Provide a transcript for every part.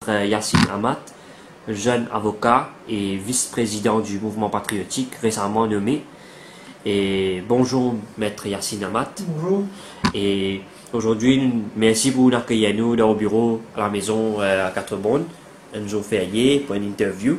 Maître Yassine Hamad, jeune avocat et vice-président du mouvement patriotique récemment nommé. Et bonjour Maître Yassine Hamad. Bonjour. Et aujourd'hui, merci pour nous accueillir nous dans le bureau à la maison à Quatre-Bonnes, un jour férié pour une interview.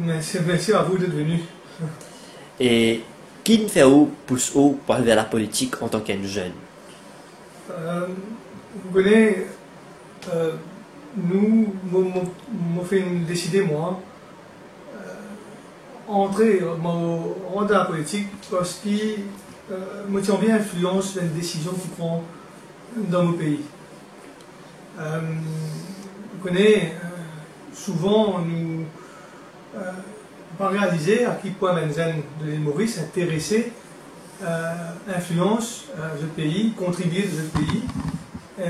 Merci à vous d'être venu. Et qui nous fait où pousse où pour aller vers la politique en tant qu'un jeune? Vous connaissez, nous, m'ont fait décider, moi, entrer dans la politique parce que me tient bien influence dans les décisions qu'on prend dans nos pays. Vous connaissez, souvent, nous pas réaliser à quel point Benzen de l'île Maurice intéressé, influence ce pays, contribuer de ce pays.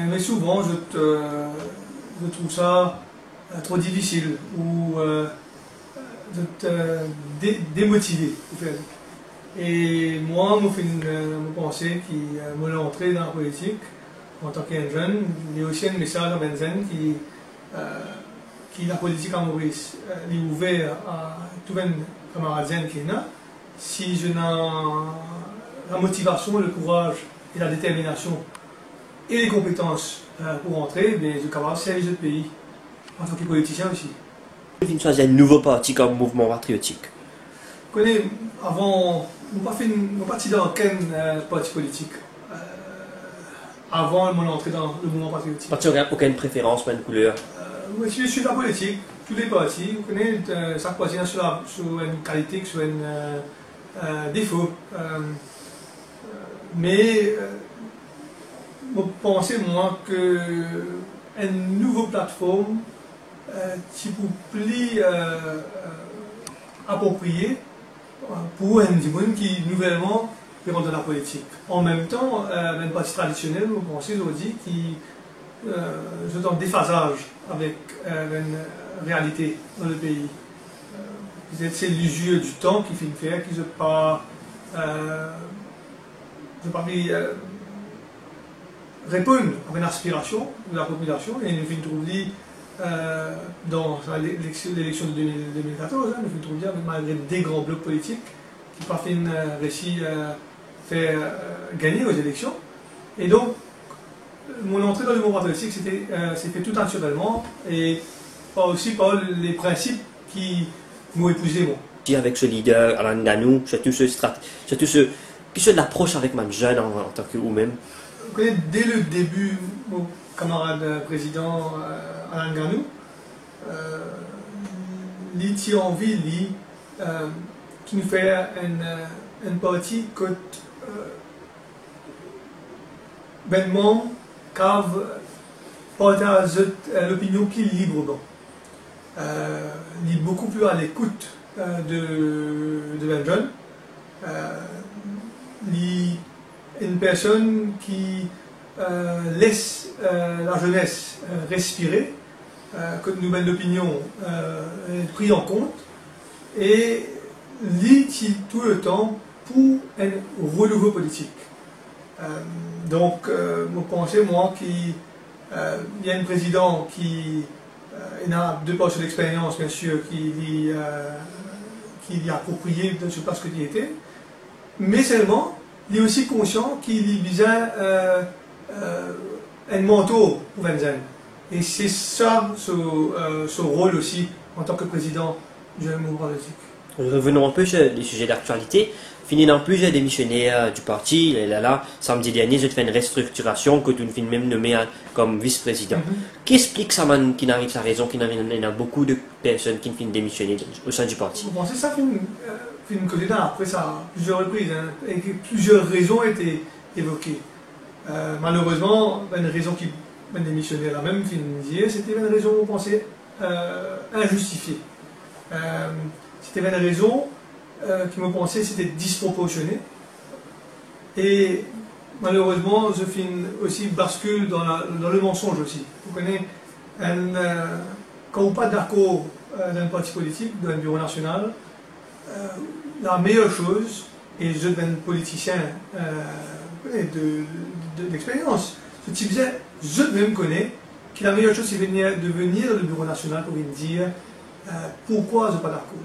Mais souvent, je trouve ça trop difficile ou démotivé. Et moi, je fais une pensée qui me l'a entré dans la politique en tant qu'un jeune. Il y a aussi un message à Benzen qui la politique en Maurice est ouverte à tous les camarades qui sont là. Si je n'ai la motivation, le courage et la détermination et les compétences pour entrer, mais je suis capable de servir ce pays en tant que politicien aussi. Vous choisir un nouveau parti comme mouvement patriotique. Vous connaissez, avant, je n'ai pas parti dans aucun parti politique. Avant mon entrée dans le mouvement patriotique. Parti aucune préférence, pas une couleur. Je suis de la politique, tous les partis, vous connaissez, chaque parti sur une qualité, sur un défaut. Mais je pense, moi, qu'une nouvelle plateforme, qui peut plus appropriée pour un monde qui nouvellement rentre dans la politique. En même temps, un parti traditionnel, vous pensez aujourd'hui, qui est en déphasage avec une réalité dans le pays. Peut-être c'est l'usure du temps qui fait faire qu'ils n'ont pas, répondre à une aspiration de la population et nous finissons trouver dans l'élection de 2014, nous finissons trouver malgré des grands blocs politiques qui n'ont pas fait une réussi faire gagner aux élections. Et donc, mon entrée dans le mouvement politique s'est fait tout naturellement et pas aussi par les principes qui m'ont épousé moi. Avec ce leader, Alain Ganou, surtout l'approche avec ma jeune en tant que vous-même. Dès le début, mon camarade président Alain Ganou, il a envie qui nous fait une partie que Benmont cave partage l'opinion qui est librement. Il est beaucoup plus à l'écoute de Benjon. Il est une personne qui laisse la jeunesse respirer, que une nouvelle opinion est prise en compte, et lit tout le temps pour un renouveau politique. Donc, je pense, moi, qu'il y a un président qui a deux postes d'expérience, bien sûr, qui est approprié de ce poste qu'il était, mais seulement, il est aussi conscient qu'il visait un mentor pour Benzen. Et c'est ça, son rôle aussi, en tant que président du mouvement politique. Revenons un peu sur les sujets d'actualité. Fini un peu, j'ai démissionné du parti. Là, samedi dernier, j'ai fait une restructuration que tu me même nommé comme vice-président. Qui explique ça, qui n'arrive sa raison, qu'il y a beaucoup de personnes qui finissent démissionner au sein du parti? Vous pensez ça une candidat après ça, plusieurs reprises, et que plusieurs raisons étaient évoquées. Malheureusement, une raison qui m'a démissionné la même c'était une raison, vous pensez, injustifiée. C'était une raison qui me pensait c'était disproportionné. Et malheureusement, je finis aussi bascule dans le mensonge aussi. Vous connaissez, quand vous n'êtes pas d'accord d'un parti politique, d'un bureau national, la meilleure chose, et je deviens politicien d'expérience, ce type je me connais que la meilleure chose c'est de venir au bureau national pour venir dire pourquoi je ne suis pas d'accord.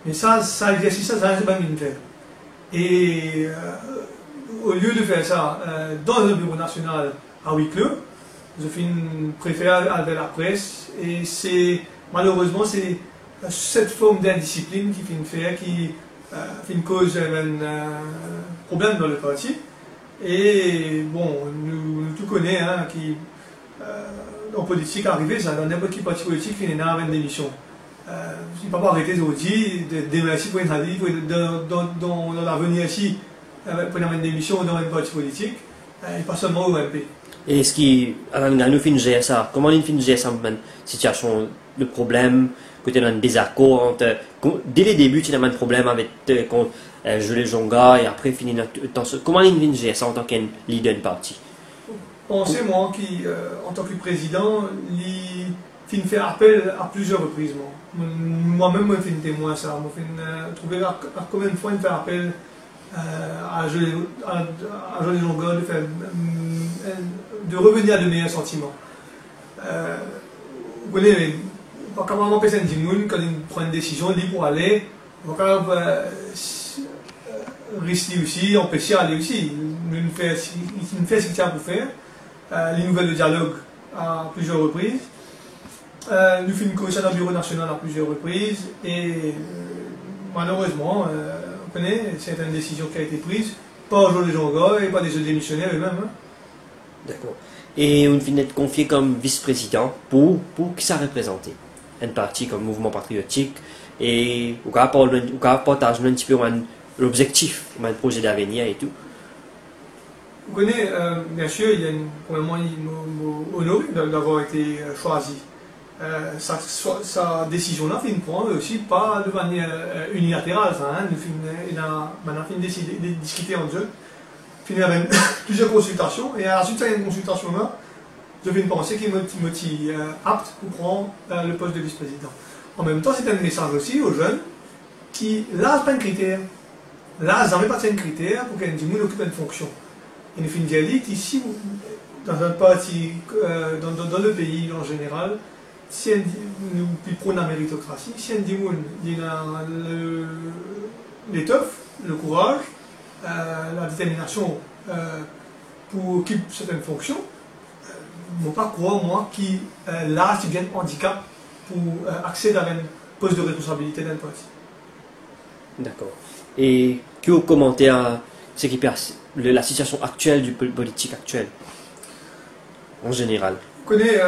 Mais ça exercice, ça c'est pas une faire. Et au lieu de faire ça dans le bureau national à huis clos, je préfère aller à la presse et c'est malheureusement c'est cette forme d'indiscipline qui fait une cause un problème dans le parti. Et bon, nous tout connaissons qui en politique arrivé ça dans n'importe quel parti politique finit dans une démission. Il ne peut pas arrêter aujourd'hui de démercier pour une avis dans l'avenir ici pour une démission dans un parti politique et pas seulement au MP. Et ce qui, alors nous finissons ça, comment nous finissons ça, situation, le problème, que tu as un désaccord entre, dès le début tu as un problème avec Jules Jonga et après finir comment nous finissons ça en tant qu'un leader de parti? Pensez-moi qu'en tant que président, il fait appel à plusieurs reprises. Moi-même, je suis témoin de ça. Je trouvé combien de fois il fait appel à Jules Jonga de revenir à de meilleurs sentiments. Vous connaissez, quand on peut quand il prend une décision, il dit pour aller, on va risquer aussi, empêcher d'aller aussi. Il fait ce qu'il a pour faire. Les nouvelles de dialogue à plusieurs reprises. Nous faisons une commission dans le bureau national à plusieurs reprises. Et malheureusement, vous connaissez, c'est une décision qui a été prise par Jules Jonga et pas des autres démissionnaires eux-mêmes. D'accord. Et on finit de confier comme vice-président pour qui ça représente un parti comme Mouvement Patriotique et on partage un petit peu l'objectif, un projet d'avenir et tout. Vous connaissez, bien sûr, il y a probablement honoré d'avoir été choisi. Sa décision-là, il prend aussi pas de manière unilatérale. Il a maintenant décidé de discuter entre eux. Il y avait plusieurs consultations et à la suite de cette consultation-là, je viens de penser qu'il est apte pour prendre le poste de vice-président. En même temps, c'est un message aussi aux jeunes qui, là, pas un critère. Là, ils n'avaient pas de critère pour qu'un dimoun occupe une fonction. Et nous finissons dire qu'ici, dans un parti, dans le pays en général, si nous prônons la méritocratie, si un dimoun il a l'étoffe, le courage, la détermination pour occuper certaines fonctions, ne pas croire, moi, qu'il là, c'est bien un handicap pour accéder à un poste de responsabilité d'un parti. D'accord. Et que vous commentez la situation actuelle du politique actuel, en général? Je connais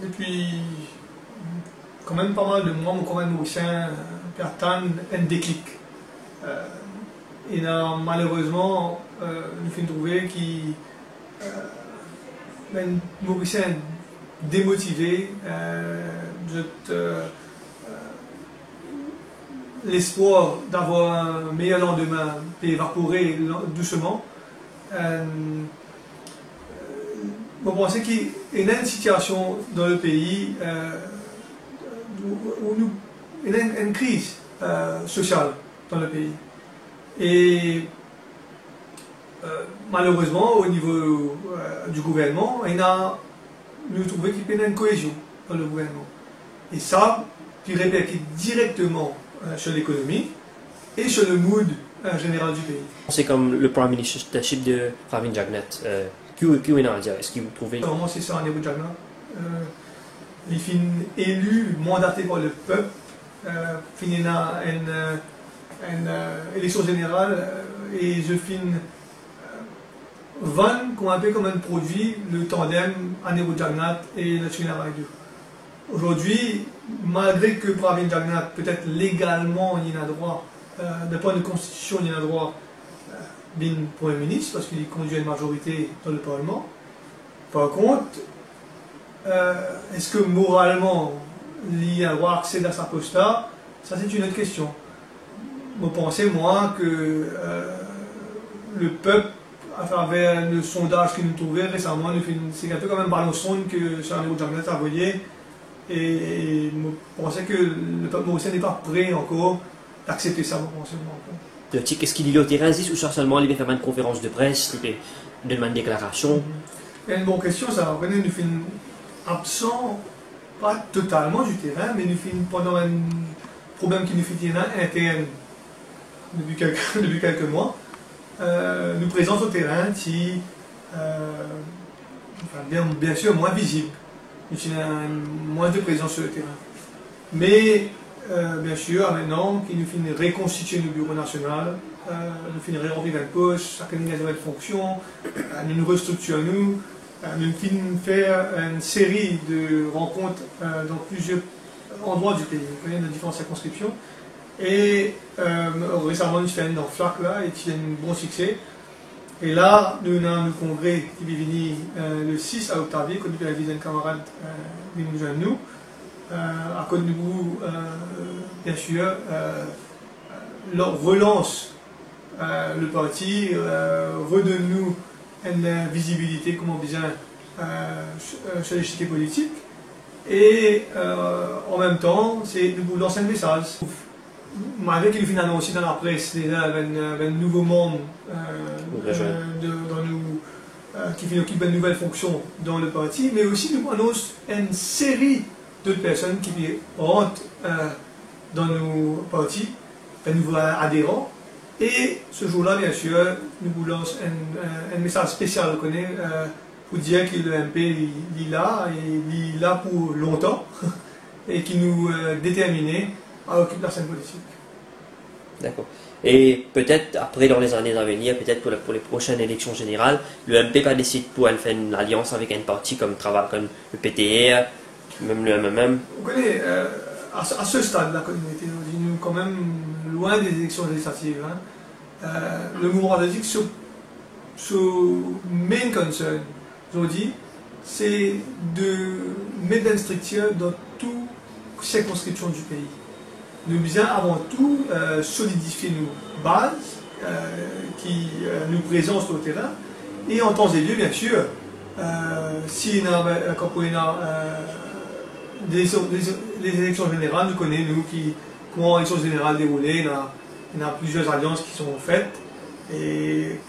depuis quand même pas mal de mois, mon commandant mauricien peut atteindre un déclic. Et là, malheureusement, nous finissons trouver qu'un Mauricien démotivé, l'espoir d'avoir un meilleur lendemain peut évaporer doucement. Vous pensez qu'il y a une situation dans le pays où il y a une crise sociale dans le pays. Et malheureusement, au niveau du gouvernement, nous trouvons qu'il y a une cohésion dans le gouvernement. Et ça, puis répercute directement sur l'économie et sur le mood général du pays. C'est comme le Prime Ministership de Pravin Jagnat. Qui est à dire? Est-ce que vous trouvez? Normalement, c'est ça, Pravin Jagnat. Il est élu, mandaté par le peuple. Il y a une élection générale et je finis vendre qu'on appelle comme un produit le tandem Anirudh Jagnat et Lakshmina Raidu. Aujourd'hui, malgré que Pravin Jagnat, peut-être légalement, il y a droit, d'un point de constitution, il y a droit bin Premier ministre, parce qu'il conduit une majorité dans le Parlement. Par contre, est-ce que moralement, il y a droit d'accéder à sa poste-là? Ça, c'est une autre question. Vous pensez, moi, que le peuple, à travers le sondage que nous trouvons récemment, c'est un peu comme un ballon sonde que Anirudh Jagnat a envoyé. Et je pensais que le peuple mauricien n'est pas prêt encore d'accepter ça, je pensais. Qu'est-ce qu'il dit au terrain, ou seulement il va faire une conférence de presse, il va donner une déclaration? C'est une bonne question, ça. Nous absent, pas totalement du terrain, mais nous finissons pendant un problème qui nous fait interne depuis quelques mois, nous présente au terrain qui, bien sûr, moins visible. Nous avons moins de présence sur le terrain. Mais, bien sûr, maintenant, qui nous finit reconstituer le bureau national, nous finissons réouvrir un poste, chacun a une nouvelle fonction, nous nous restructurons, nous finissons faire une série de rencontres dans plusieurs endroits du pays, dans différentes circonscriptions. Et récemment, nous faisons dans FLAC là, et qui a un bon succès. Et là, nous avons le congrès qui est venu le 6 à Octavie, quand nous avons des camarades qui nous joignent nous. À côté de nous, bien sûr, leur relance le parti, redonne-nous une visibilité comme on besoin sur l'échiquier politique. Et en même temps, c'est de vous lancer un message. Malgré qu'il finit annoncé dans la presse déjà un nouveau monde qui occupe une nouvelle fonction dans le parti, mais aussi nous annonce une série d'autres personnes qui rentrent dans nos partis, un nouveau adhérent. Et ce jour-là, bien sûr, nous vous lançons un message spécial pour dire que le MP est là pour longtemps et qui nous détermine à occuper la scène politique. D'accord. Et peut-être après, dans les années à venir, peut-être pour les prochaines élections générales, le MP va décider pour faire une alliance avec un parti comme le PTR, même le MMM. Vous connaissez, à ce stade, la communauté, nous sommes quand même loin des élections législatives. Hein. Le mouvement politique, son main concern, aujourd'hui, c'est de mettre une structure dans toutes les circonscriptions du pays. Nous devons avant tout solidifier nos bases qui nous présentent au terrain et en temps et lieu, bien sûr, si on a les élections générales, nous connaissons comment les élections générales déroulées, il y a plusieurs alliances qui sont faites et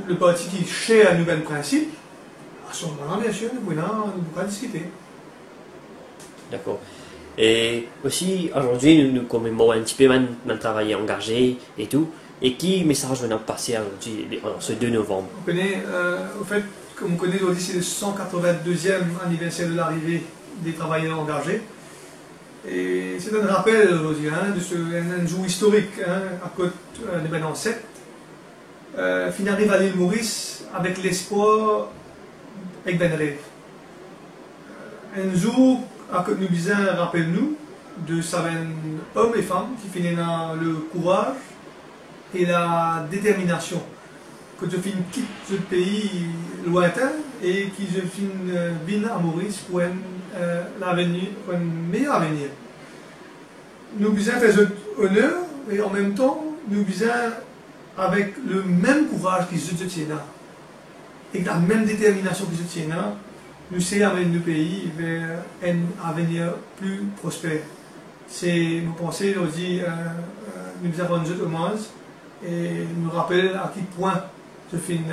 le parti qui cherche un nouvel principe, à ce moment-là, bien sûr, nous pouvons discuter. D'accord. Et aussi, aujourd'hui, nous commémorons un petit peu notre travail engagé et tout. Et qui message va nous passer aujourd'hui, ce 2 novembre? On connaît, au fait, comme on connaît aujourd'hui, c'est le 182e anniversaire de l'arrivée des travailleurs engagés. Et c'est un rappel aujourd'hui, un jour historique, à côté de Ben Ancet. Fin arrive à l'île Maurice avec l'espoir avec Ben Rêve. Un jour, à côté nous disons, rappelle-nous de certains hommes et femmes qui finissent dans le courage et la détermination. Que je quitte ce pays lointain et qui je vienne à Maurice pour un meilleur avenir. Nous disons faire honneur et en même temps nous disons avec le même courage qu'ils se tiennent et la même détermination qu'ils se tiennent, nous essayons d'amener le pays vers un avenir plus prospère. C'est nos pensées aussi, nous avons un hommage et nous rappelle à quel point je finis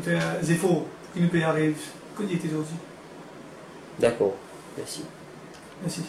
faire des efforts pour que nous pays arrive, comme il était aujourd'hui. D'accord, merci. Merci.